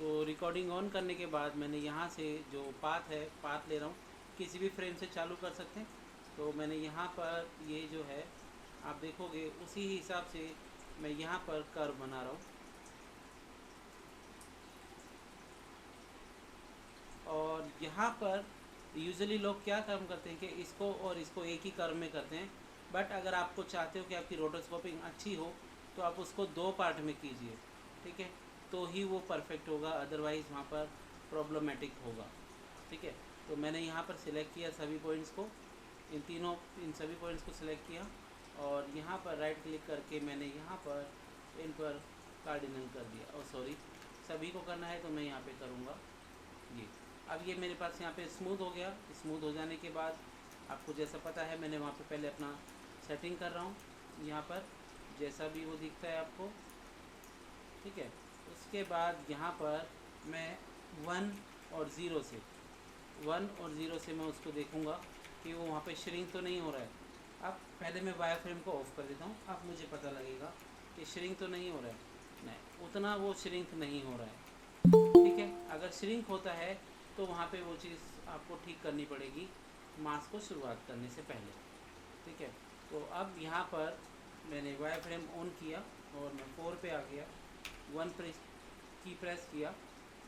तो recording on करने के बाद मैंने यहाँ से जो पाथ है, पाथ ले रहा हूँ, किसी भी फ्रेम से चालू कर सकते हैं। तो मैंने यहाँ पर ये जो है आप देखोगे उसी हिसाब से मैं यहाँ पर कर्व बना रहा हूँ। और यहाँ पर यूजुअली लोग क्या काम करते हैं कि इसको और इसको एक ही कर्व में करते हैं, बट अगर आपको चाहते हो कि आपकी रोटोस्कोपिंग अच्छी हो तो आप उसको दो पार्ट में कीजिए, ठीक है, तो ही वो परफेक्ट होगा, अदरवाइज़ वहाँ पर प्रॉब्लमेटिक होगा, ठीक है। तो मैंने यहाँ पर सिलेक्ट किया सभी पॉइंट्स को, इन सभी पॉइंट्स को सिलेक्ट किया और यहाँ पर राइट क्लिक करके मैंने यहाँ पर इन पर कार्डिनल कर दिया। और सॉरी, सभी को करना है तो मैं यहाँ पे करूँगा ये। अब ये मेरे पास यहाँ पे स्मूथ हो गया। स्मूथ हो जाने के बाद आपको जैसा पता है मैंने वहाँ पे पहले अपना सेटिंग कर रहा हूँ, यहाँ पर जैसा भी वो दिखता है आपको, ठीक है। उसके बाद यहाँ पर मैं 1 और 0 से मैं उसको देखूँगा कि वो वहाँ पे श्रिंक तो नहीं हो रहा है। अब पहले मैं वायर फ्रेम को ऑफ़ कर देता हूँ, अब मुझे पता लगेगा कि श्रिंक तो नहीं हो रहा है, नहीं उतना वो श्रिंक नहीं हो रहा है, ठीक है। अगर श्रिंक होता है तो वहाँ पे वो चीज़ आपको ठीक करनी पड़ेगी मास्क को शुरुआत करने से पहले, ठीक है। तो अब यहाँ पर मैंने वायर फ्रेम ऑन किया और मैं 4 पे आ गया, 1 की प्रेस किया।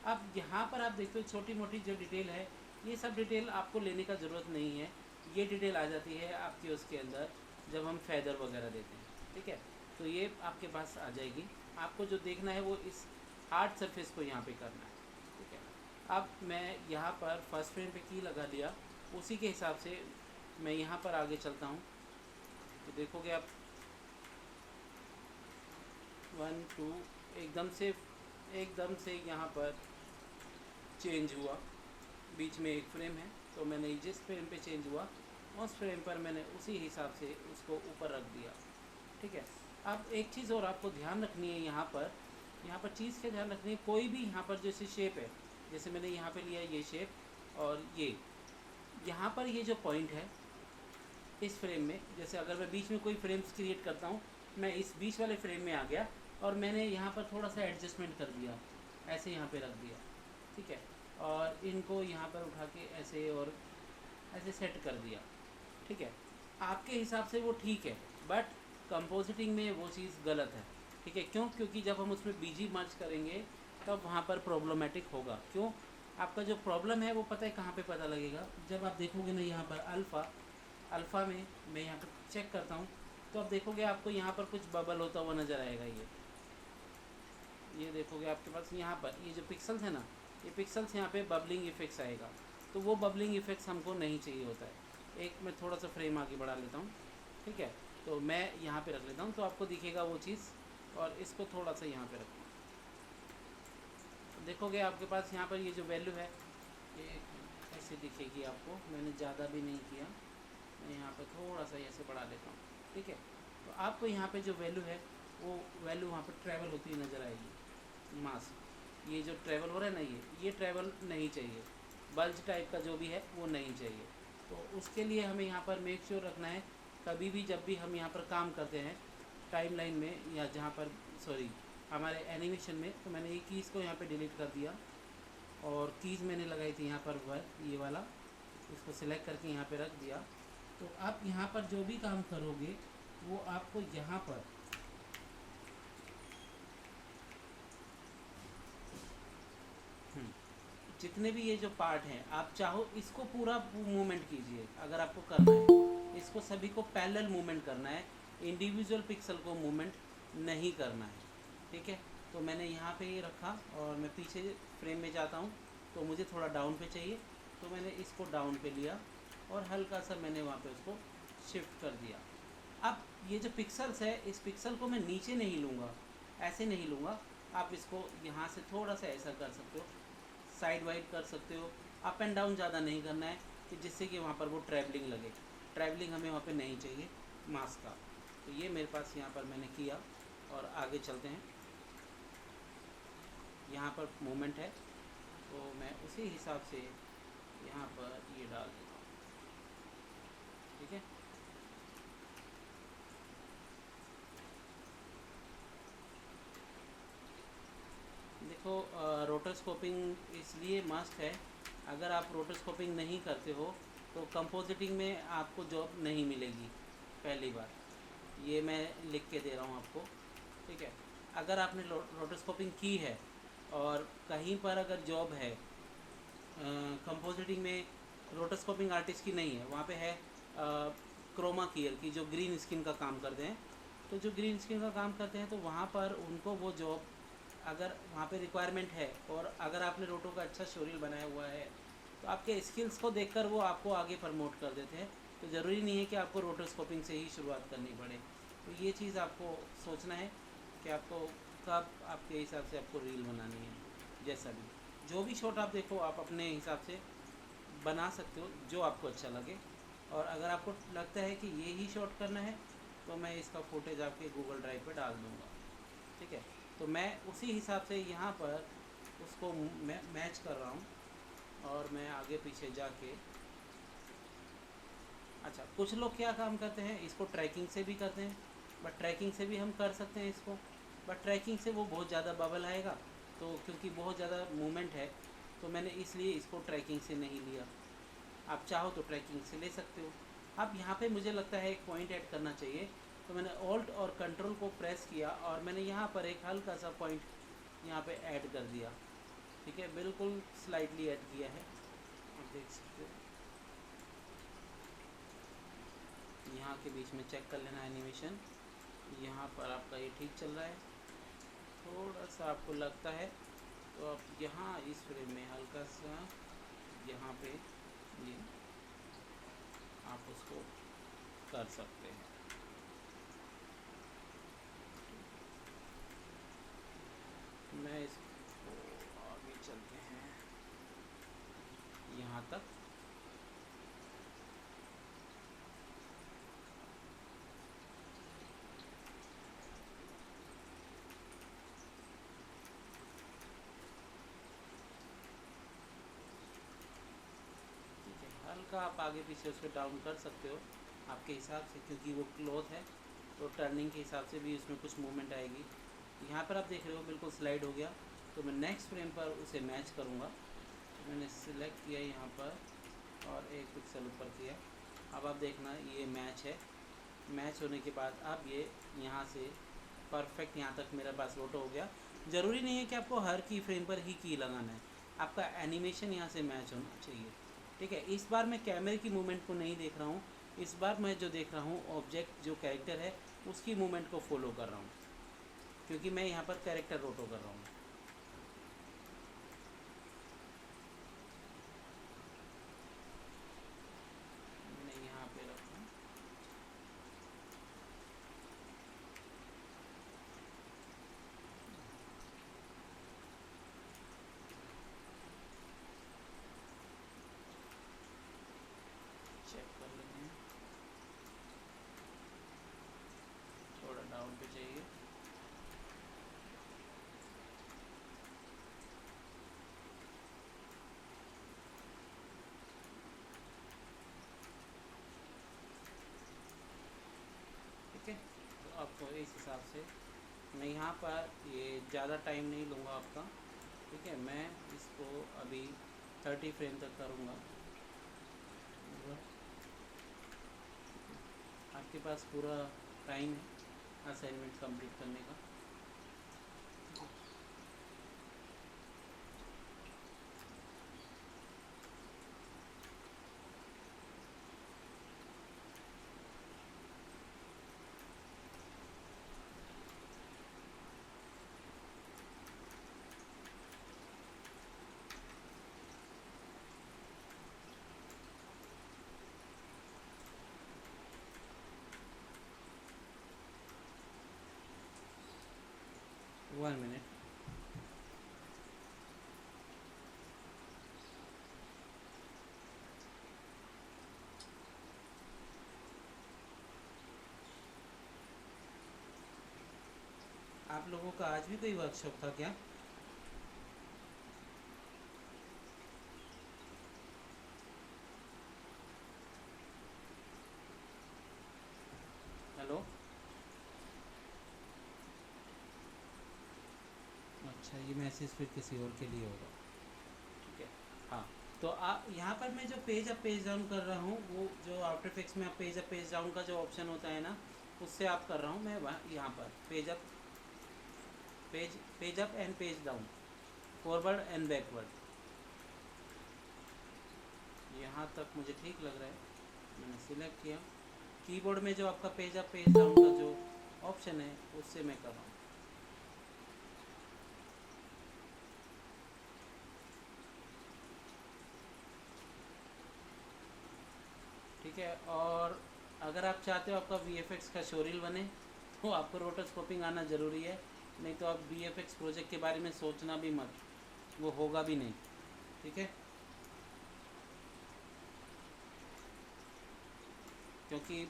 अब यहाँ पर आप देखते हो छोटी मोटी जो डिटेल है, ये सब डिटेल आपको लेने का ज़रूरत नहीं है, ये डिटेल आ जाती है आपके उसके अंदर जब हम फेदर वगैरह देते हैं, ठीक है। तो ये आपके पास आ जाएगी। आपको जो देखना है वो इस हार्ड सरफेस को यहाँ पे करना है, ठीक है। अब मैं यहाँ पर फर्स्ट फ्रेम पे की लगा लिया, उसी के हिसाब से मैं यहाँ पर आगे चलता हूँ। तो देखोगे आप 1 2 एकदम से यहाँ पर चेंज हुआ। बीच में एक फ्रेम है तो मैंने जिस फ्रेम पे चेंज हुआ उस फ्रेम पर मैंने उसी हिसाब से उसको ऊपर रख दिया, ठीक है। अब एक चीज़ और आपको ध्यान रखनी है, यहाँ पर चीज़ का ध्यान रखनी है, कोई भी यहाँ पर जैसे शेप है, जैसे मैंने यहाँ पे लिया ये शेप और ये यहाँ पर ये जो पॉइंट है इस फ्रेम में, जैसे अगर मैं बीच में कोई फ्रेम्स क्रिएट करता हूँ, मैं इस बीच वाले फ्रेम में आ गया और मैंने यहाँ पर थोड़ा सा एडजस्टमेंट कर दिया, ऐसे यहाँ पे रख दिया, ठीक है। और इनको यहाँ पर उठा के ऐसे और ऐसे सेट कर दिया, ठीक है। आपके हिसाब से वो ठीक है, बट कंपोजिटिंग में वो चीज़ गलत है, ठीक है। क्यों? क्योंकि जब हम उसमें बीजी मर्ज करेंगे तब वहाँ पर प्रॉब्लमेटिक होगा। क्यों? आपका जो प्रॉब्लम है वो पता है कहाँ पे पता लगेगा, जब आप देखोगे ना यहाँ पर अल्फ़ा में मैं यहाँ पर चेक करता हूँ तो आप देखोगे आपको यहाँ पर कुछ बबल होता हुआ नज़र आएगा। ये देखोगे आपके पास यहाँ पर ये जो पिक्सल्स है ना, ये पिक्सल्स यहाँ पे बबलिंग इफेक्ट्स आएगा, तो वो बबलिंग इफेक्ट्स हमको नहीं चाहिए होता है। एक मैं थोड़ा सा फ्रेम आगे बढ़ा लेता हूँ, ठीक है। तो मैं यहाँ पे रख लेता हूँ तो आपको दिखेगा वो चीज़, और इसको थोड़ा सा यहाँ पे रखूँ, देखोगे आपके पास यहाँ पर ये जो वैल्यू है ये ऐसे दिखेगी आपको। मैंने ज़्यादा भी नहीं किया, मैं यहाँ पर थोड़ा सा ऐसे बढ़ा लेता हूँ, ठीक है। तो आपको यहाँ पे जो वैल्यू है वो वैल्यू वहाँ पर ट्रैवल होती हुई नज़र आएगी। मास्क ये जो ट्रैवल हो रहा है ना, ये ट्रैवल नहीं चाहिए, बल्ज टाइप का जो भी है वो नहीं चाहिए। तो उसके लिए हमें यहाँ पर मेक श्योर रखना है, कभी भी जब भी हम यहाँ पर काम करते हैं टाइमलाइन में या जहाँ पर सॉरी हमारे एनिमेशन में, तो मैंने ये कीज़ को यहाँ पे डिलीट कर दिया और कीज़ मैंने लगाई थी यहाँ पर ये वाला, इसको सिलेक्ट करके यहाँ पे रख दिया। तो आप यहाँ पर जो भी काम करोगे वो आपको यहाँ पर जितने भी ये जो पार्ट हैं आप चाहो इसको पूरा मूवमेंट कीजिए, अगर आपको करना है इसको सभी को पैरेलल मूवमेंट करना है, इंडिविजुअल पिक्सल को मूवमेंट नहीं करना है, ठीक है। तो मैंने यहाँ पे ये रखा और मैं पीछे फ्रेम में जाता हूँ तो मुझे थोड़ा डाउन पे चाहिए, तो मैंने इसको डाउन पे लिया और हल्का सा मैंने वहाँ पे उसको शिफ्ट कर दिया। अब ये जो पिक्सल्स है इस पिक्सल को मैं नीचे नहीं लूँगा, ऐसे नहीं लूँगा, आप इसको यहाँ से थोड़ा सा ऐसा कर सकते हो, साइड वाइड कर सकते हो, अप एंड डाउन ज़्यादा नहीं करना है कि जिससे कि वहाँ पर वो ट्रैवलिंग लगे, ट्रैवलिंग हमें वहाँ पे नहीं चाहिए मास्क का। तो ये मेरे पास यहाँ पर मैंने किया और आगे चलते हैं। यहाँ पर मूवमेंट है तो मैं उसी हिसाब से यहाँ पर ये डाल देता हूँ, ठीक है। देखो, रोटोस्कोपिंग इसलिए मस्ट है। अगर आप रोटोस्कोपिंग नहीं करते हो तो कंपोजिटिंग में आपको जॉब नहीं मिलेगी। पहली बार ये मैं लिख के दे रहा हूँ आपको, ठीक है। अगर आपने रोटोस्कोपिंग की है और कहीं पर अगर जॉब है कंपोजिटिंग में, रोटोस्कोपिंग आर्टिस्ट की नहीं है, वहाँ पे है क्रोमा कियर की, जो ग्रीन स्किन का काम करते हैं। तो जो ग्रीन स्किन का काम करते हैं तो वहाँ पर उनको वो जॉब, अगर वहाँ पे रिक्वायरमेंट है और अगर आपने रोटो का अच्छा शोरील बनाया हुआ है तो आपके स्किल्स को देखकर वो आपको आगे प्रमोट कर देते हैं। तो ज़रूरी नहीं है कि आपको रोटोस्कोपिंग से ही शुरुआत करनी पड़े। तो ये चीज़ आपको सोचना है कि आपको कब आपके हिसाब से आपको रील बनानी है। जैसा भी जो भी शॉट आप देखो, आप अपने हिसाब से बना सकते हो जो आपको अच्छा लगे। और अगर आपको लगता है कि ये ही शॉट करना है तो मैं इसका फुटेज आपके गूगल ड्राइव पे डाल दूँगा, ठीक है। तो मैं उसी हिसाब से यहाँ पर उसको मैच कर रहा हूँ और मैं आगे पीछे जाके, अच्छा कुछ लोग क्या काम करते हैं, इसको ट्रैकिंग से भी करते हैं। बट ट्रैकिंग से भी हम कर सकते हैं इसको, बट ट्रैकिंग से वो बहुत ज़्यादा बबल आएगा। तो क्योंकि बहुत ज़्यादा मूवमेंट है तो मैंने इसलिए इसको ट्रैकिंग से नहीं लिया। आप चाहो तो ट्रैकिंग से ले सकते हो। अब यहाँ पे मुझे लगता है एक पॉइंट ऐड करना चाहिए, तो मैंने ऑल्ट और कंट्रोल को प्रेस किया और मैंने यहाँ पर एक हल्का सा पॉइंट यहाँ पे ऐड कर दिया, ठीक है। बिल्कुल स्लाइटली ऐड किया है, आप देख सकते हो। यहाँ के बीच में चेक कर लेना एनिमेशन, यहाँ पर आपका ये ठीक चल रहा है। थोड़ा सा आपको लगता है तो आप यहाँ इस फ्रेम में हल्का सा यहाँ पे ये आप उसको कर सकते हैं। मैं इसको आगे चलते हैं यहाँ तक। ठीक है, हल्का आप आगे पीछे उसको डाउन कर सकते हो आपके हिसाब से, क्योंकि वो क्लॉथ है तो टर्निंग के हिसाब से भी उसमें कुछ मूवमेंट आएगी। यहाँ पर आप देख रहे हो बिल्कुल स्लाइड हो गया। तो मैं नेक्स्ट फ्रेम पर उसे मैच करूँगा। मैंने सिलेक्ट किया यहाँ पर और एक पिक्सल ऊपर किया। अब आप देखना ये मैच है। मैच होने के बाद अब ये यहाँ से परफेक्ट यहाँ तक मेरे पास रोटो हो गया। ज़रूरी नहीं है कि आपको हर की फ्रेम पर ही की लगाना है, आपका एनिमेशन यहाँ से मैच होना चाहिए, ठीक है। इस बार मैं कैमरे की मूवमेंट को नहीं देख रहा हूँ, इस बार मैं जो देख रहा हूँ ऑब्जेक्ट जो कैरेक्टर है उसकी मूवमेंट को फॉलो कर रहा हूँ, क्योंकि मैं यहाँ पर कैरेक्टर रोटो कर रहा हूँ। मैंने यहाँ पे रखा, चेक कर लेते हैं, थोड़ा डाउन पे चाहिए। ठीक है, तो आपको इस हिसाब से मैं यहाँ पर ये ज़्यादा टाइम नहीं लूँगा आपका, ठीक है। मैं इसको अभी 30 फ्रेम तक करूँगा। आपके पास पूरा टाइम है असाइनमेंट कंप्लीट करने का। 1 मिनट। आप लोगों का आज भी कोई वर्कशॉप था क्या? हेलो, अच्छा ये मैसेज फिर किसी और के लिए होगा। ठीक है, हाँ। तो आप यहाँ पर मैं जो पेज अप पेज डाउन कर रहा हूँ, वो जो आफ्टर इफेक्ट्स में आप पेज अप पेज डाउन का जो ऑप्शन होता है ना, उससे आप कर रहा हूँ मैं यहाँ पर page up and page down, forward and backward, यहाँ तक मुझे ठीक लग रहा है। मैंने सिलेक्ट किया, कीबोर्ड में जो आपका पेज अप पेज डाउन का जो ऑप्शन है उससे मैं कर रहा हूँ। ठीक है, और अगर आप चाहते हो आपका VFX का शोरील बने तो आपको रोटोस्कोपिंग आना ज़रूरी है, नहीं तो आप VFX प्रोजेक्ट के बारे में सोचना भी मत, वो होगा भी नहीं। ठीक है, क्योंकि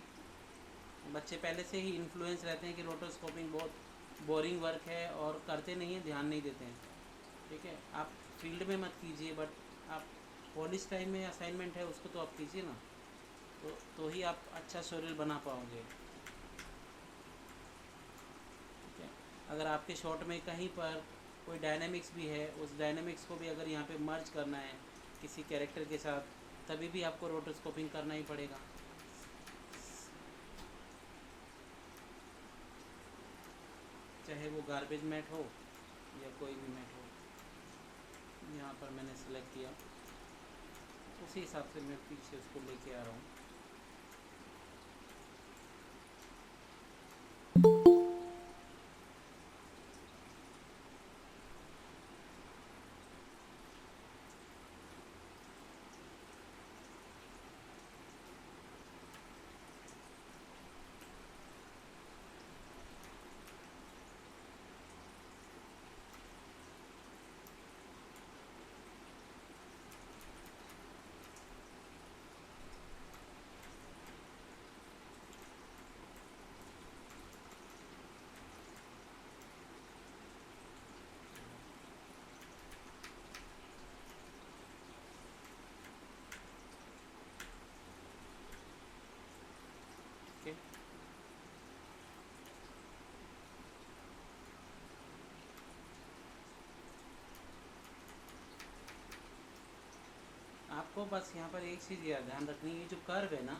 बच्चे पहले से ही इन्फ्लुएंस रहते हैं कि रोटोस्कोपिंग बहुत बोरिंग वर्क है और करते नहीं हैं, ध्यान नहीं देते हैं। ठीक है, आप फील्ड में मत कीजिए, बट आप कॉलेज टाइम में असाइनमेंट है उसको तो आप कीजिए ना, तो ही आप अच्छा शोरील बना पाओगे। ठीक है, अगर आपके शॉट में कहीं पर कोई डायनामिक्स भी है, उस डायनामिक्स को भी अगर यहाँ पे मर्ज करना है किसी कैरेक्टर के साथ, तभी भी आपको रोटोस्कोपिंग करना ही पड़ेगा। चाहे वो गार्बेज मैट हो या कोई भी मैट हो। यहाँ पर मैंने सेलेक्ट किया, उसी हिसाब से मैं पीछे उसको लेके आ रहा हूँ। ओके, आपको बस यहाँ पर एक चीज़ याद ध्यान रखनी है, ये जो कर्व है ना,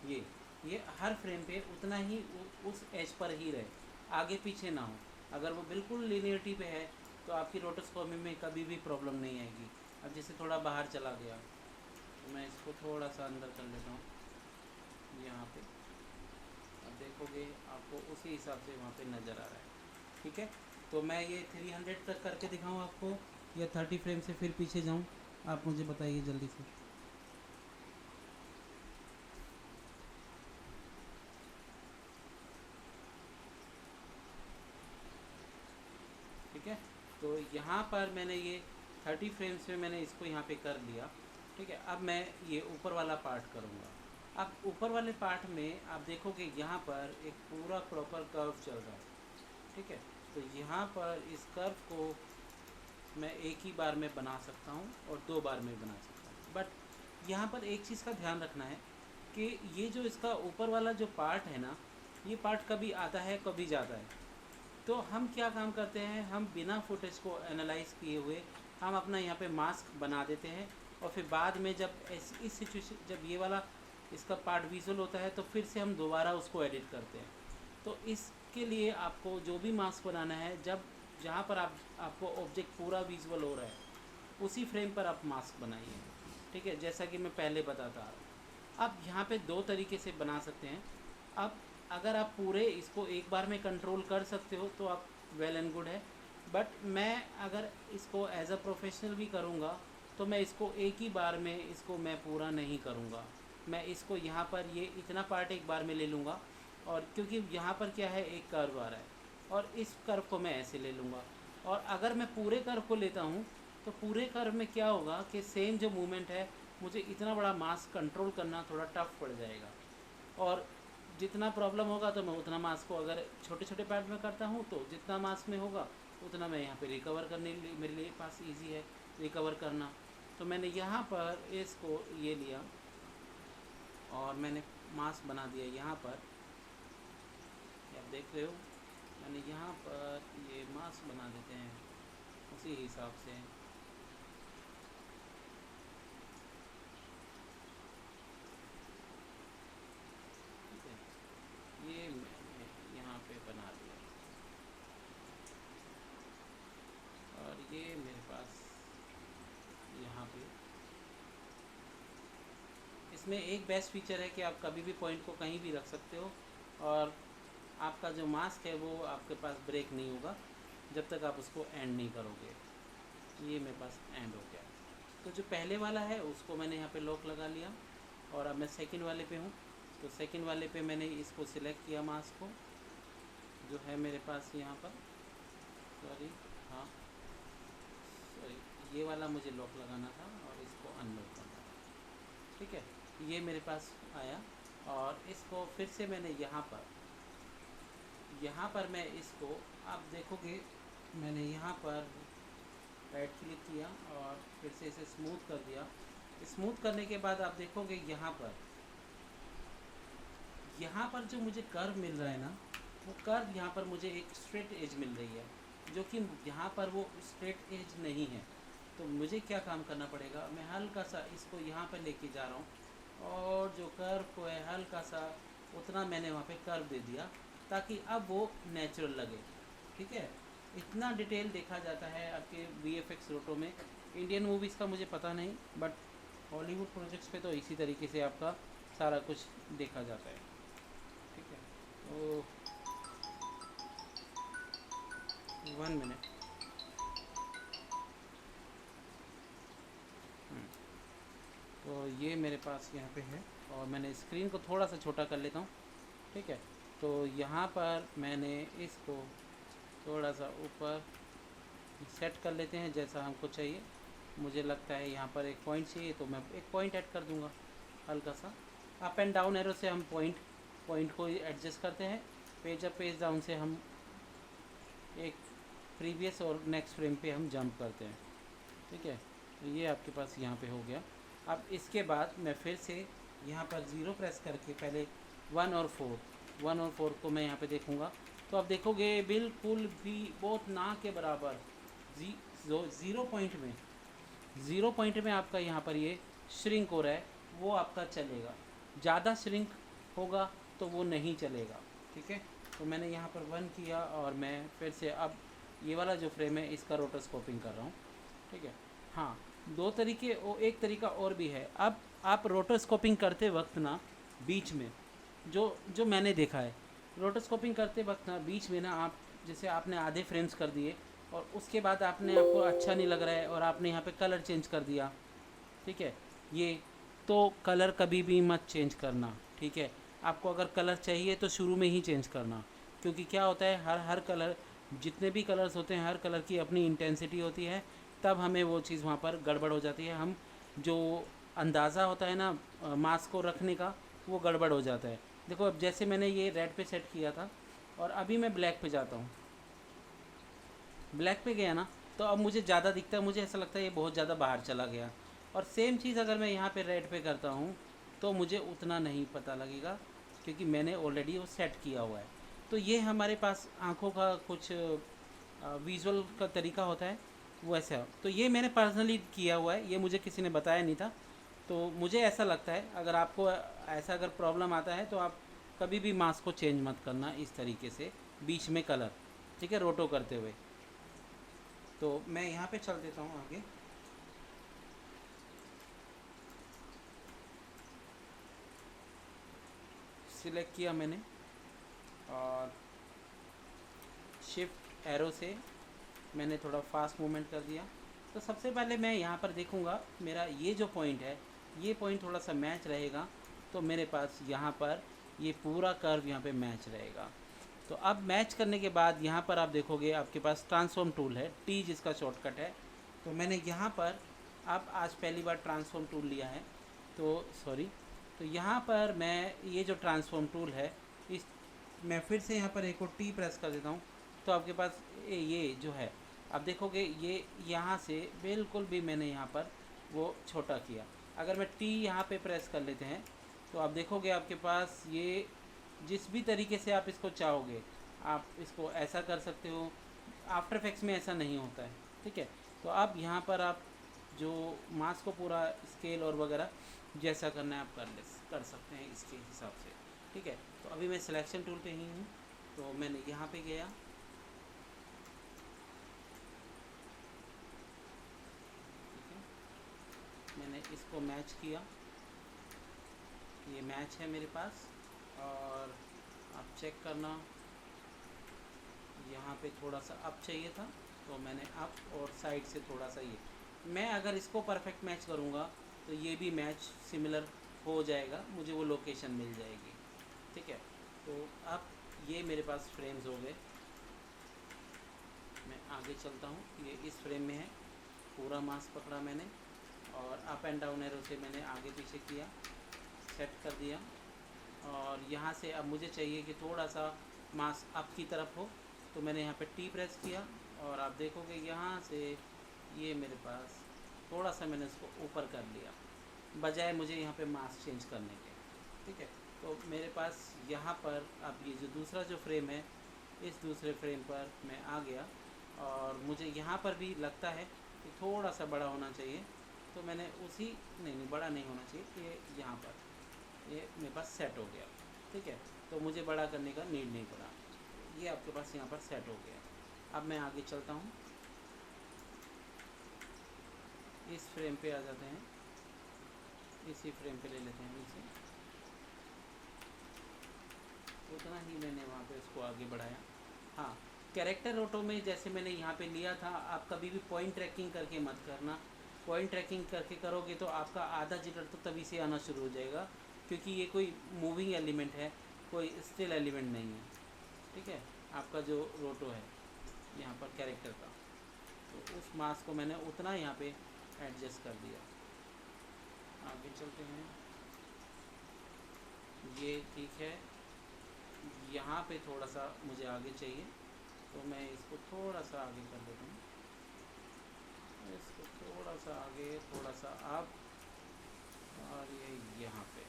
ये हर फ्रेम पे उतना ही उस एज पर ही रहे, आगे पीछे ना हो। अगर वो बिल्कुल लीनियरिटी पे है तो आपकी रोटोस्कोपी में कभी भी प्रॉब्लम नहीं आएगी। अब जैसे थोड़ा बाहर चला गया तो मैं इसको थोड़ा सा अंदर कर लेता हूँ यहाँ पे, अब देखोगे आपको उसी हिसाब से वहाँ पे नज़र आ रहा है। ठीक है, तो मैं ये 300 तक करके दिखाऊँ आपको या 30 फ्रेम से फिर पीछे जाऊँ, आप मुझे बताइए जल्दी से। ठीक है, तो यहाँ पर मैंने ये 30 फ्रेम्स में मैंने इसको यहाँ पे कर दिया। ठीक है, अब मैं ये ऊपर वाला पार्ट करूँगा। अब ऊपर वाले पार्ट में आप देखोगे यहाँ पर एक पूरा प्रॉपर कर्व चल रहा है। ठीक है, तो यहाँ पर इस कर्व को मैं एक ही बार में बना सकता हूँ और 2 बार में बना सकता हूँ, बट यहाँ पर एक चीज़ का ध्यान रखना है कि ये जो इसका ऊपर वाला जो पार्ट है ना, ये पार्ट कभी आता है कभी जाता है। तो हम क्या काम करते हैं, हम बिना फुटेज को एनालाइज किए हुए हम अपना यहाँ पे मास्क बना देते हैं, और फिर बाद में जब इस सिचुएशन, जब ये वाला इसका पार्ट विजुअल होता है तो फिर से हम दोबारा उसको एडिट करते हैं। तो इसके लिए आपको जो भी मास्क बनाना है, जब जहाँ पर आपको ऑब्जेक्ट पूरा विजुअल हो रहा है उसी फ्रेम पर आप मास्क बनाइए। ठीक है, जैसा कि मैं पहले बताता आ रहा हूँ। अब यहाँ पे 2 तरीके से बना सकते हैं। अब अगर आप पूरे इसको एक बार में कंट्रोल कर सकते हो तो आप वेल एंड गुड है, बट मैं अगर इसको एज अ प्रोफेशनल भी करूँगा तो मैं इसको एक ही बार में इसको मैं पूरा नहीं करूँगा। मैं इसको यहाँ पर ये इतना पार्ट एक बार में ले लूँगा, और क्योंकि यहाँ पर क्या है, एक कर्व आ रहा है और इस कर्व को मैं ऐसे ले लूँगा। और अगर मैं पूरे कर्व को लेता हूँ तो पूरे कर्व में क्या होगा कि सेम जो मूवमेंट है, मुझे इतना बड़ा मास कंट्रोल करना थोड़ा टफ पड़ जाएगा, और जितना प्रॉब्लम होगा तो मैं उतना मास को अगर छोटे छोटे पार्ट में करता हूँ तो जितना मास में होगा उतना मैं यहाँ पे रिकवर करने मेरे लिए पास इजी है रिकवर करना। तो मैंने यहाँ पर इसको ये लिया और मैंने मास बना दिया यहाँ पर, आप देख रहे हो। मैंने यहाँ पर ये मास्क बना देते हैं, उसी उसी हिसाब से। ठीक है, ये मैंने यहाँ पे बना दिया और ये मेरे पास यहाँ पे। इसमें एक बेस्ट फीचर है कि आप कभी भी पॉइंट को कहीं भी रख सकते हो और आपका जो मास्क है वो आपके पास ब्रेक नहीं होगा जब तक आप उसको एंड नहीं करोगे। ये मेरे पास एंड हो गया। तो जो पहले वाला है उसको मैंने यहाँ पे लॉक लगा लिया और अब मैं सेकंड वाले पे हूँ। तो सेकंड वाले पे मैंने इसको सिलेक्ट किया, मास्क को जो है मेरे पास यहाँ पर। सॉरी, हाँ सॉरी, ये वाला मुझे लॉक लगाना था और इसको अनलॉक करना था। ठीक है, ये मेरे पास आया और इसको फिर से मैंने यहाँ पर मैं इसको, आप देखोगे मैंने यहाँ पर राइट क्लिक किया और फिर से इसे स्मूथ कर दिया। स्मूथ करने के बाद आप देखोगे यहाँ पर जो मुझे कर्व मिल रहा है ना, वो कर्व यहाँ पर मुझे एक स्ट्रेट एज मिल रही है, जो कि यहाँ पर वो स्ट्रेट एज नहीं है। तो मुझे क्या काम करना पड़ेगा, मैं हल्का सा इसको यहाँ पर लेके जा रहा हूँ और जो कर्व को है हल्का सा उतना मैंने वहाँ पे कर्व दे दिया ताकि अब वो नेचुरल लगे। ठीक है, इतना डिटेल देखा जाता है आपके VFX रोटो में। इंडियन मूवीज़ का मुझे पता नहीं, बट हॉलीवुड प्रोजेक्ट्स पे तो इसी तरीके से आपका सारा कुछ देखा जाता है। ठीक है, तो 1 मिनट। तो ये मेरे पास यहाँ पे है और मैंने स्क्रीन को थोड़ा सा छोटा कर लेता हूँ। ठीक है, तो यहाँ पर मैंने इसको थोड़ा सा ऊपर सेट कर लेते हैं जैसा हमको चाहिए। मुझे लगता है यहाँ पर एक पॉइंट चाहिए तो मैं एक पॉइंट ऐड कर दूँगा हल्का सा। अप एंड डाउन एरो से हम पॉइंट को एडजस्ट करते हैं। पेज अप पेज डाउन से हम एक प्रीवियस और नेक्स्ट फ्रेम पे हम जंप करते हैं। ठीक है, तो ये आपके पास यहाँ पे हो गया। अब इसके बाद मैं फिर से यहाँ पर 0 प्रेस करके पहले 1 और 4 को मैं यहाँ पे देखूँगा। तो आप देखोगे बिल्कुल भी बहुत ना के बराबर 0 पॉइंट में आपका यहाँ पर ये श्रिंक हो रहा है, वो आपका चलेगा। ज़्यादा श्रिंक होगा तो वो नहीं चलेगा। ठीक है, तो मैंने यहाँ पर 1 किया और मैं फिर से अब ये वाला जो फ्रेम है इसका रोटोस्कोपिंग कर रहा हूँ। ठीक है, हाँ, दो तरीके, एक तरीका और भी है। अब आप रोटोस्कोपिंग करते वक्त ना बीच में जो मैंने देखा है, रोटोस्कोपिंग करते वक्त ना बीच में ना आप जैसे आपने आधे फ्रेम्स कर दिए और उसके बाद आपको अच्छा नहीं लग रहा है और आपने यहाँ पे कलर चेंज कर दिया। ठीक है, ये तो कलर कभी भी मत चेंज करना। ठीक है, आपको अगर कलर चाहिए तो शुरू में ही चेंज करना, क्योंकि क्या होता है हर कलर, जितने भी कलर्स होते हैं हर कलर की अपनी इंटेंसिटी होती है, तब हमें वो चीज़ वहाँ पर गड़बड़ हो जाती है। हम जो अंदाज़ा होता है ना मास्क को रखने का, वो गड़बड़ हो जाता है। देखो अब जैसे मैंने ये रेड पे सेट किया था और अभी मैं ब्लैक पे जाता हूँ, ब्लैक पे गया ना तो अब मुझे ज़्यादा दिखता है, मुझे ऐसा लगता है ये बहुत ज़्यादा बाहर चला गया। और सेम चीज़ अगर मैं यहाँ पे रेड पे करता हूँ तो मुझे उतना नहीं पता लगेगा, क्योंकि मैंने ऑलरेडी वो सेट किया हुआ है। तो ये हमारे पास आँखों का कुछ विजुअल का तरीका होता है वैसा। तो ये मैंने पर्सनली किया हुआ है, ये मुझे किसी ने बताया नहीं था। तो मुझे ऐसा लगता है अगर आपको ऐसा अगर प्रॉब्लम आता है तो आप कभी भी मास्क को चेंज मत करना इस तरीके से बीच में कलर। ठीक है, रोटो करते हुए। तो मैं यहाँ पे चल देता हूँ आगे। सिलेक्ट किया मैंने और शिफ्ट एरो से मैंने थोड़ा फास्ट मूवमेंट कर दिया। तो सबसे पहले मैं यहाँ पर देखूँगा मेरा ये जो पॉइंट है, ये पॉइंट थोड़ा सा मैच रहेगा तो मेरे पास यहाँ पर ये पूरा कर्व यहाँ पे मैच रहेगा। तो अब मैच करने के बाद यहाँ पर आप देखोगे आपके पास ट्रांसफॉर्म टूल है, T जिसका शॉर्टकट है। तो मैंने यहाँ पर अब आज पहली बार ट्रांसफॉर्म टूल लिया है, तो यहाँ पर मैं ये जो ट्रांसफॉर्म टूल है मैं फिर से यहाँ पर एक और T प्रेस कर देता हूँ। तो आपके पास ये जो है, अब देखोगे ये यहाँ से बिल्कुल भी मैंने यहाँ पर वो छोटा किया। अगर मैं T यहाँ पे प्रेस कर लेते हैं तो आप देखोगे आपके पास ये जिस भी तरीके से आप इसको चाहोगे आप इसको ऐसा कर सकते हो। आफ्टर इफेक्ट्स में ऐसा नहीं होता है। ठीक है। तो आप यहाँ पर आप जो मास को पूरा स्केल और वगैरह जैसा करना है आप कर सकते हैं इसके हिसाब से। ठीक है। तो अभी मैं सिलेक्शन टूल पे ही हूँ, तो मैंने यहाँ पे गया, ठीक है, मैंने इसको मैच किया, ये मैच है मेरे पास। और आप चेक करना, यहाँ पे थोड़ा सा अप चाहिए था तो मैंने अप, और साइड से थोड़ा सा ये, मैं अगर इसको परफेक्ट मैच करूँगा तो ये भी मैच सिमिलर हो जाएगा, मुझे वो लोकेशन मिल जाएगी। ठीक है। तो अब ये मेरे पास फ्रेम्स हो गए, मैं आगे चलता हूँ। ये इस फ्रेम में है, पूरा मास पकड़ा मैंने और अप एंड डाउन एरो से मैंने आगे पीछे किया, सेट कर दिया। और यहाँ से अब मुझे चाहिए कि थोड़ा सा मास अप की तरफ हो, तो मैंने यहाँ पे टी प्रेस किया और आप देखोगे यहाँ से ये मेरे पास थोड़ा सा मैंने इसको ऊपर कर लिया, बजाय मुझे यहाँ पे मास चेंज करने के। ठीक है। तो मेरे पास यहाँ पर अब ये जो दूसरा जो फ्रेम है, इस दूसरे फ्रेम पर मैं आ गया और मुझे यहाँ पर भी लगता है कि थोड़ा सा बड़ा होना चाहिए, तो मैंने उसी, नहीं बड़ा नहीं होना चाहिए, ये यहाँ पर ये मेरे पास सेट हो गया। ठीक है। तो मुझे बड़ा करने का नीड नहीं पड़ा, ये आपके पास यहाँ पर सेट हो गया। अब मैं आगे चलता हूँ, इस फ्रेम पे आ जाते हैं, इसी फ्रेम पे ले लेते हैं इसे, उतना ही मैंने वहाँ पे उसको आगे बढ़ाया। हाँ, कैरेक्टर ऑटो में जैसे मैंने यहाँ पे लिया था, आप कभी भी पॉइंट ट्रैकिंग करके मत करना। पॉइंट ट्रैकिंग करके करोगे तो आपका आधा जिटर तो तभी से आना शुरू हो जाएगा, क्योंकि ये कोई मूविंग एलिमेंट है, कोई स्टिल एलिमेंट नहीं है। ठीक है। आपका जो रोटो है यहाँ पर कैरेक्टर का, तो उस मास को मैंने उतना यहाँ पे एडजस्ट कर दिया। आगे चलते हैं, ये ठीक है। यहाँ पे थोड़ा सा मुझे आगे चाहिए, तो मैं इसको थोड़ा सा आगे कर देता हूँ, इसको थोड़ा सा आगे, थोड़ा सा अप, और ये यहाँ पे।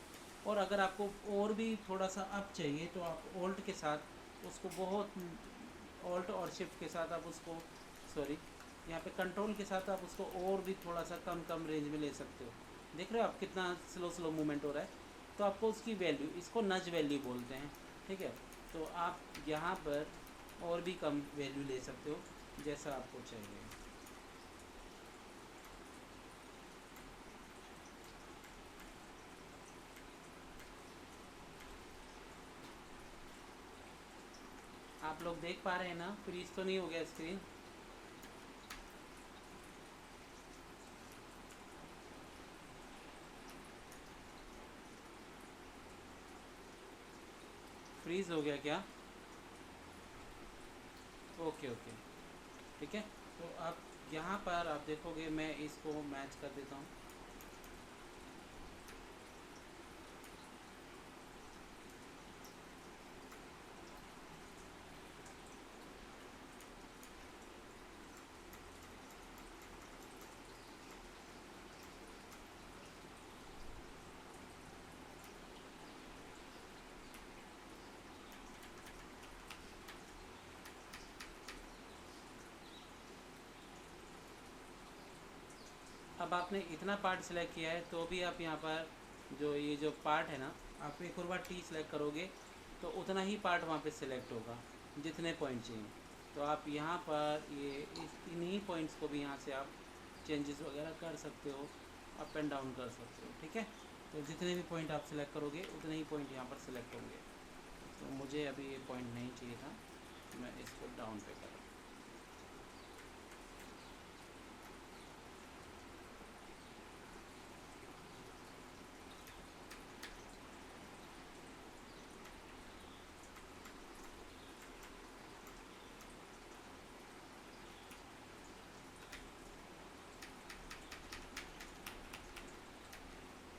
और अगर आपको और भी थोड़ा सा अप चाहिए तो आप ऑल्ट के साथ उसको बहुत, ऑल्ट और शिफ्ट के साथ आप उसको, सॉरी, यहाँ पे कंट्रोल के साथ आप उसको और भी थोड़ा सा कम रेंज में ले सकते हो। देख रहे हो आप कितना स्लो मूवमेंट हो रहा है। तो आपको उसकी वैल्यू, इसको नज वैल्यू बोलते हैं। ठीक है। तो आप यहाँ पर और भी कम वैल्यू ले सकते हो जैसा आपको चाहिए। आप लोग देख पा रहे हैं ना, फ्रीज तो नहीं हो गया स्क्रीन? फ्रीज हो गया क्या? ओके ओके, ठीक है। तो आप यहाँ पर आप देखोगे, मैं इसको मैच कर देता हूँ। अब आपने इतना पार्ट सिलेक्ट किया है, तो भी आप यहाँ पर जो ये जो पार्ट है ना, आप एक और बार टी सिलेक्ट करोगे तो उतना ही पार्ट वहाँ पे सिलेक्ट होगा जितने पॉइंट चाहिए। तो आप यहाँ पर ये इन्हीं पॉइंट्स को भी यहाँ से आप चेंजेस वगैरह कर सकते हो, अप एंड डाउन कर सकते हो। ठीक है। तो जितने भी पॉइंट आप सिलेक्ट करोगे उतने ही पॉइंट यहाँ पर सिलेक्ट होंगे। तो मुझे अभी ये पॉइंट नहीं चाहिए था, मैं इसको डाउन पे करूँ।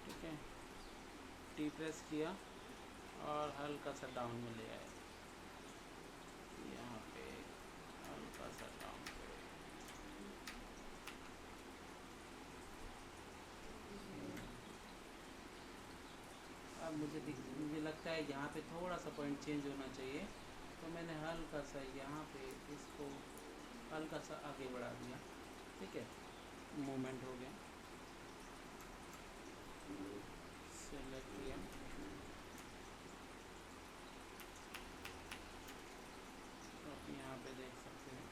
ठीक है। टी प्रेस किया और हल्का सा डाउन में ले आए, यहाँ पे हल्का सा डाउन पे। अब मुझे लगता है यहाँ पे थोड़ा सा पॉइंट चेंज होना चाहिए, तो मैंने हल्का सा यहाँ पे इसको हल्का सा आगे बढ़ा दिया। ठीक है, मूवमेंट हो गया, सेलेक्ट किया, तो आप यहाँ पे देख सकते हैं।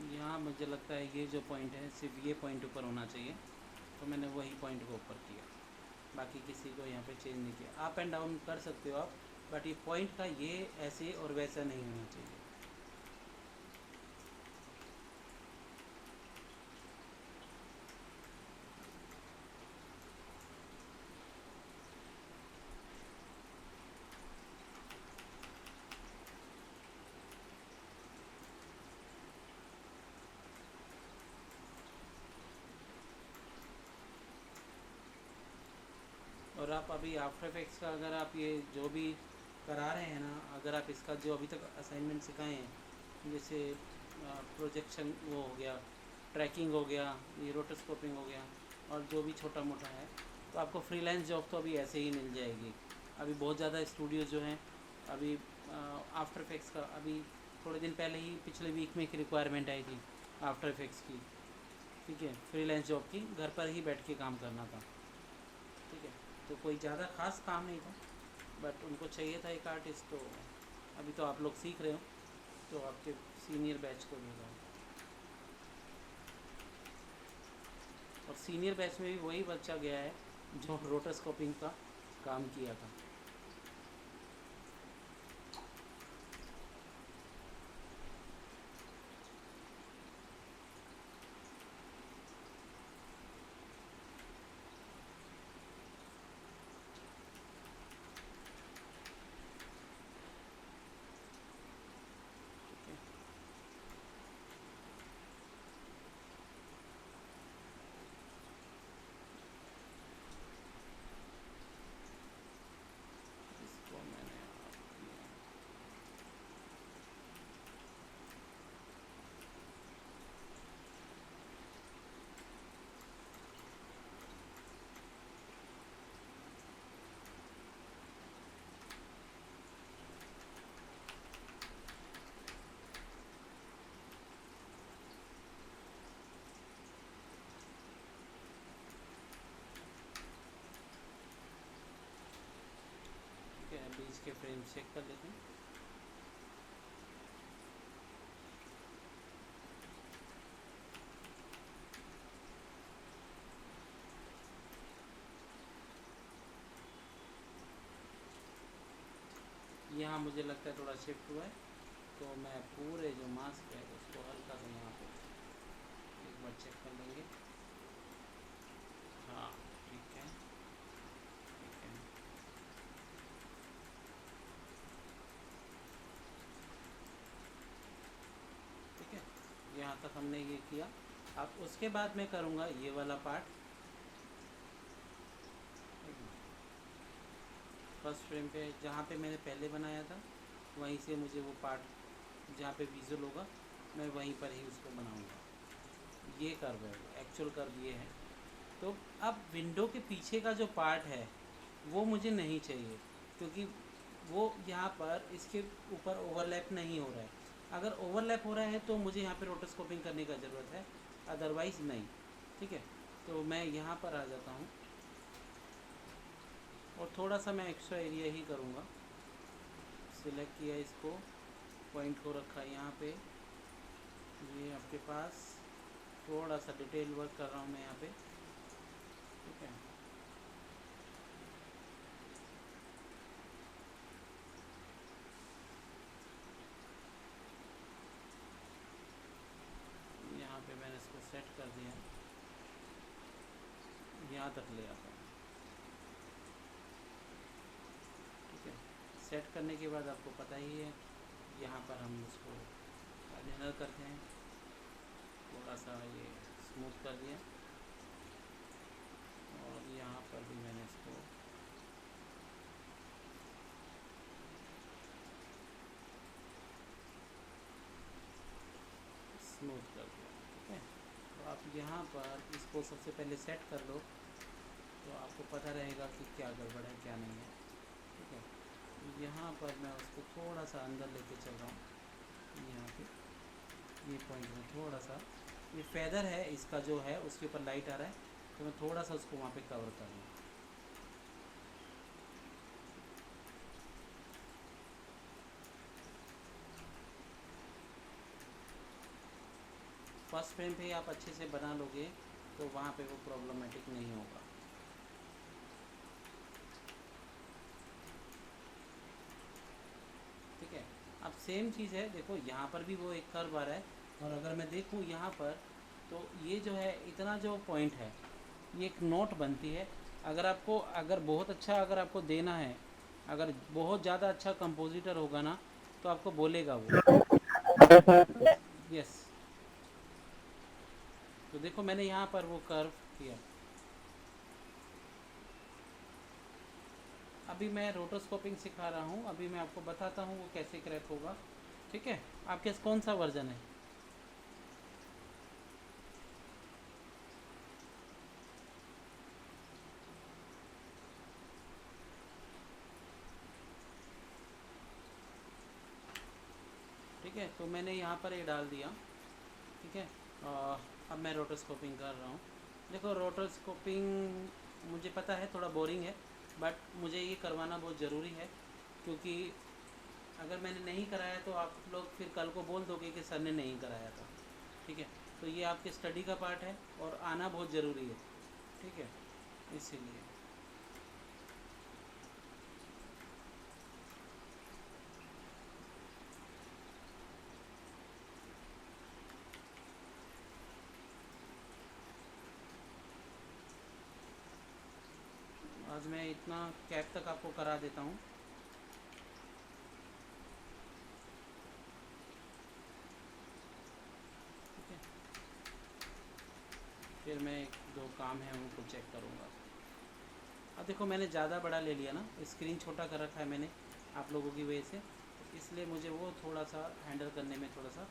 यहाँ मुझे लगता है ये जो पॉइंट है सिर्फ ये पॉइंट ऊपर होना चाहिए, तो मैंने वही पॉइंट को ऊपर किया, बाकी किसी को यहाँ पे चेंज नहीं किया। अप एंड डाउन कर सकते हो आप, बट ये पॉइंट का ये ऐसे और वैसा नहीं होना चाहिए। और आप अभी आफ्टर इफेक्ट्स का अगर आप ये जो भी करा रहे हैं ना, अगर आप इसका जो अभी तक असाइनमेंट सिखाए हैं, जैसे प्रोजेक्शन वो हो गया, ट्रैकिंग हो गया, ये रोटोस्कोपिंग हो गया, और जो भी छोटा मोटा है, तो आपको फ्रीलांस जॉब तो अभी ऐसे ही मिल जाएगी। अभी बहुत ज़्यादा स्टूडियोज़ जो हैं, अभी आफ्टर इफेक्ट्स का अभी थोड़े दिन पहले ही पिछले वीक में एक रिक्वायरमेंट आई थी आफ्टर इफेक्ट्स की, ठीक है, फ्रीलांस जॉब की, घर पर ही बैठ के काम करना था, ठीक है। तो कोई ज़्यादा ख़ास काम नहीं था, बट उनको चाहिए था एक आर्टिस्ट, तो अभी तो आप लोग सीख रहे हो, तो आपके सीनियर बैच को भेजा। और सीनियर बैच में भी वही बच्चा गया है जो रोटोस्कोपिंग का काम किया था। ठीक है, इसको मैंने किया। ठीक है, अभी इसके फ्रेम चेक कर लेते हैं। यहाँ मुझे लगता है थोड़ा शिफ्ट हुआ है, तो मैं पूरे जो मास्क है उसको हल्का सा यहाँ पे एक बार चेक कर लेंगे। हाँ, ठीक है, ठीक है। ठीक है, यहाँ तक हमने ये किया। अब उसके बाद मैं करूँगा ये वाला पार्ट। फर्स्ट फ्रेम पे जहाँ पे मैंने पहले बनाया था, वहीं से मुझे वो पार्ट जहाँ पे विजुअल होगा, मैं वहीं पर ही उसको बनाऊँगा। ये कर्व है, एक्चुअल कर्व ये है। तो अब विंडो के पीछे का जो पार्ट है वो मुझे नहीं चाहिए, क्योंकि वो यहाँ पर इसके ऊपर ओवरलैप नहीं हो रहा है। अगर ओवरलैप हो रहा है तो मुझे यहाँ पे रोटोस्कोपिंग करने का ज़रूरत है, अदरवाइज़ नहीं। ठीक है, तो मैं यहाँ पर आ जाता हूँ और थोड़ा सा मैं एक्स्ट्रा एरिया ही करूँगा। सिलेक्ट किया इसको, पॉइंट को रखा यहाँ पे, ये आपके पास थोड़ा सा डिटेल वर्क कर रहा हूँ मैं यहाँ पे। ठीक है, यहाँ पे मैंने इसको सेट कर दिया, यहाँ तक ले आता हूँ। ठीक है, सेट करने के बाद आपको पता ही है, यहाँ पर हम इसको जनरल करते हैं, थोड़ा सा ये स्मूथ कर दिया, और यहाँ पर भी मैंने इसको यहाँ पर इसको सबसे पहले सेट कर लो, तो आपको पता रहेगा कि क्या गड़बड़ है क्या नहीं है। ठीक है, यहाँ पर मैं उसको थोड़ा सा अंदर लेके चल रहा हूँ। यहाँ पे ये पॉइंट में थोड़ा सा ये फेदर है इसका जो है उसके ऊपर लाइट आ रहा है, तो मैं थोड़ा सा उसको वहाँ पे कवर कर लूँ। फर्स्ट फ्रेम पे ही आप अच्छे से बना लोगे तो वहाँ पे वो प्रॉब्लमेटिक नहीं होगा। ठीक है, अब सेम चीज़ है, देखो यहाँ पर भी वो एक कर्व आ रहा है, और अगर मैं देखूँ यहाँ पर तो ये जो है इतना जो पॉइंट है ये एक नोट बनती है। अगर आपको अगर बहुत अच्छा अगर आपको देना है, अगर बहुत ज़्यादा अच्छा कंपोजिटर होगा ना तो आपको बोलेगा वो। यस, तो देखो मैंने यहाँ पर वो कर्व किया। अभी मैं रोटोस्कोपिंग सिखा रहा हूँ, अभी मैं आपको बताता हूँ वो कैसे क्रैक होगा। ठीक है, आपके पास कौन सा वर्जन है? ठीक है, तो मैंने यहाँ पर ये डाल दिया। ठीक है, अब मैं रोटोस्कोपिंग कर रहा हूँ। देखो रोटोस्कोपिंग मुझे पता है थोड़ा बोरिंग है, बट मुझे ये करवाना बहुत ज़रूरी है, क्योंकि अगर मैंने नहीं कराया तो आप लोग फिर कल को बोल दोगे कि सर ने नहीं कराया था। ठीक है, तो ये आपके स्टडी का पार्ट है और आना बहुत ज़रूरी है। ठीक है, इसीलिए आज मैं इतना कैप तक आपको करा देता हूँ। ठीक है, फिर मैं एक दो काम है उनको चेक करूँगा। अब देखो मैंने ज़्यादा बड़ा ले लिया ना, स्क्रीन छोटा कर रखा है मैंने आप लोगों की वजह से, तो इसलिए मुझे वो थोड़ा सा हैंडल करने में थोड़ा सा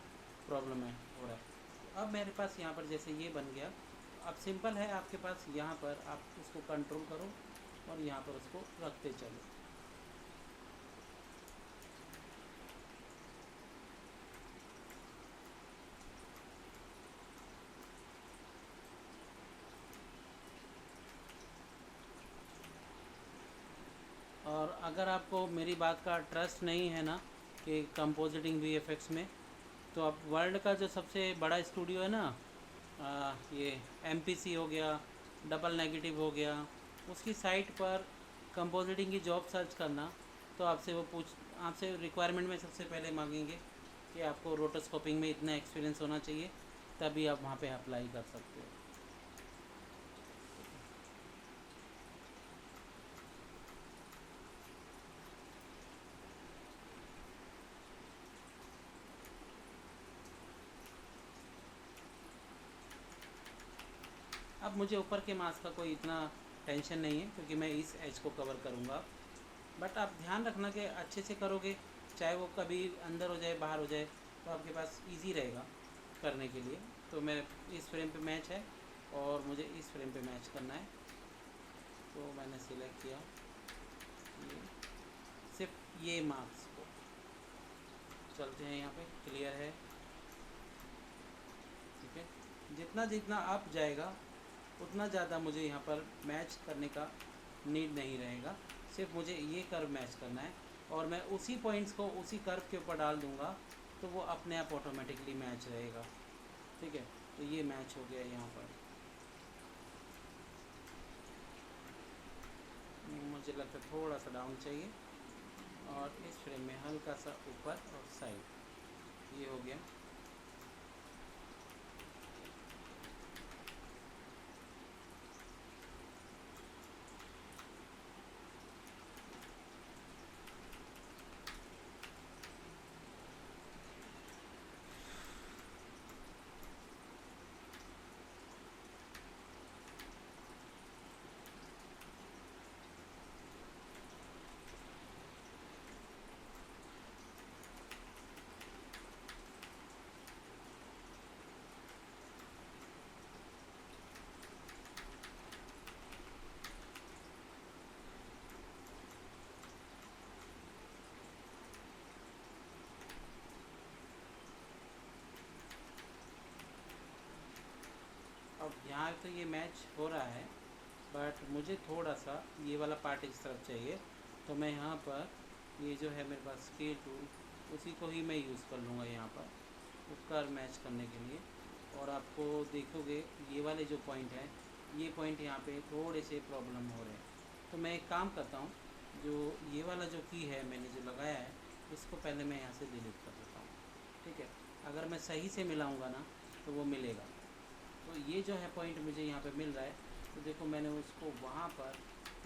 प्रॉब्लम है हो रहा है। अब मेरे पास यहाँ पर जैसे ये बन गया, अब सिंपल है आपके पास, यहाँ पर आप उसको कंट्रोल करो और यहाँ पर उसको रखते चलो। और अगर आपको मेरी बात का ट्रस्ट नहीं है ना कि कंपोजिटिंग वीएफएक्स में, तो आप वर्ल्ड का जो सबसे बड़ा स्टूडियो है ना, ये एमपीसी हो गया, डबल नेगेटिव हो गया, उसकी साइट पर कंपोजिटिंग की जॉब सर्च करना, तो आपसे रिक्वायरमेंट में सबसे पहले मांगेंगे कि आपको रोटोस्कोपिंग में इतना एक्सपीरियंस होना चाहिए, तभी आप वहाँ पे अप्लाई कर सकते हो। अब मुझे ऊपर के मास्क का कोई इतना टेंशन नहीं है, क्योंकि मैं इस एज को कवर करूँगा। बट आप ध्यान रखना कि अच्छे से करोगे, चाहे वो कभी अंदर हो जाए बाहर हो जाए, तो आपके पास इजी रहेगा करने के लिए। तो मैं इस फ्रेम पे मैच है और मुझे इस फ्रेम पे मैच करना है, तो मैंने सिलेक्ट किया ये, सिर्फ ये मार्क्स को। चलते हैं यहाँ पे, क्लियर है। ठीक है, जितना जितना अप जाएगा उतना ज़्यादा मुझे यहाँ पर मैच करने का नीड नहीं रहेगा, सिर्फ मुझे ये कर्व मैच करना है, और मैं उसी पॉइंट्स को उसी कर्व के ऊपर डाल दूँगा तो वो अपने आप ऑटोमेटिकली मैच रहेगा। ठीक है, तो ये मैच हो गया यहाँ पर। मुझे लगता है थोड़ा सा डाउन चाहिए, और इस फ्रेम में हल्का सा ऊपर और साइड, ये हो गया। अब यहाँ तो ये मैच हो रहा है, बट मुझे थोड़ा सा ये वाला पार्ट इस तरफ चाहिए, तो मैं यहाँ पर ये जो है मेरे पास स्केल टूल, उसी को ही मैं यूज़ कर लूँगा यहाँ पर उसका मैच करने के लिए। और आपको देखोगे ये वाले जो पॉइंट हैं, ये पॉइंट यहाँ पे थोड़े से प्रॉब्लम हो रहे हैं। तो मैं एक काम करता हूँ, जो ये वाला जो की है मैंने जो लगाया है, इसको पहले मैं यहाँ से डिलीट कर देता हूँ। ठीक है, अगर मैं सही से मिलाऊँगा ना तो वो मिलेगा। तो ये जो है पॉइंट मुझे यहाँ पे मिल रहा है, तो देखो मैंने उसको वहाँ पर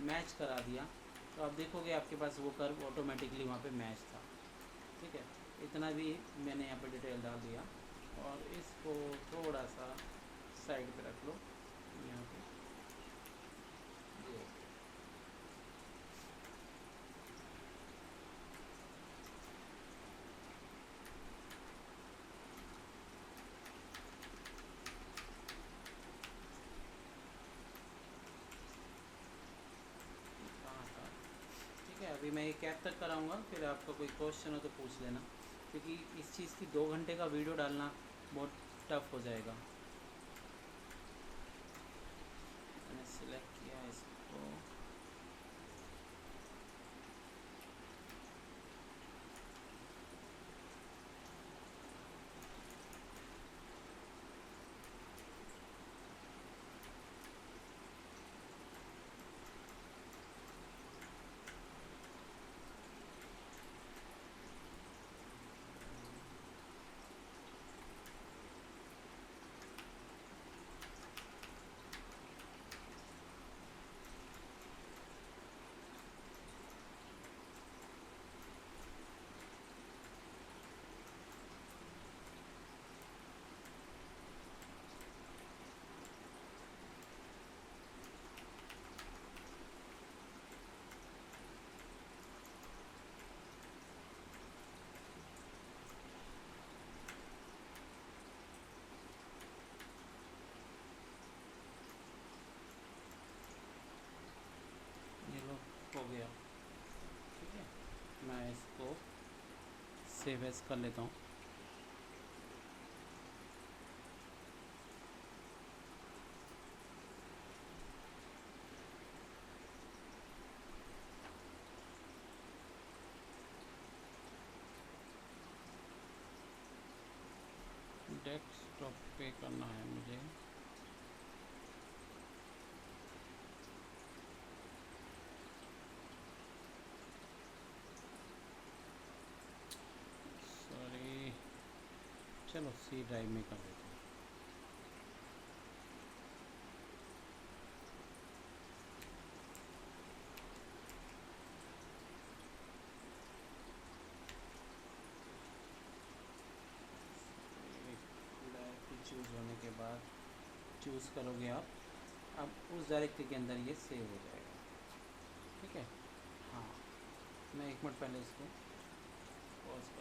मैच करा दिया, तो आप देखोगे आपके पास वो कर्व ऑटोमेटिकली वहाँ पे मैच था। ठीक है, इतना भी मैंने यहाँ पे डिटेल डाल दिया, और इसको थोड़ा सा साइड पे रख लो यहाँ पे। ये कहाँ था? ठीक है, अभी मैं ये कैब तक कराऊँगा, फिर आपका कोई क्वेश्चन हो तो पूछ लेना, क्योंकि इस चीज़ की 2 घंटे का वीडियो डालना बहुत टफ हो जाएगा। मैंने सिलेक्ट किया इसको, ये लो हो गया। ठीक है, मैं इसको सेव एज कर लेता हूँ। डेस्कटॉप पे करना है मुझे। सॉरी, चलो सी ड्राइव में कर देते हैं। डायरेक्टरी चूज़ होने के बाद चूज़ करोगे आप, अब उस डायरेक्टरी के अंदर ये सेव हो जाएगा। ठीक है, हाँ मैं 1 मिनट पहले इसको पॉज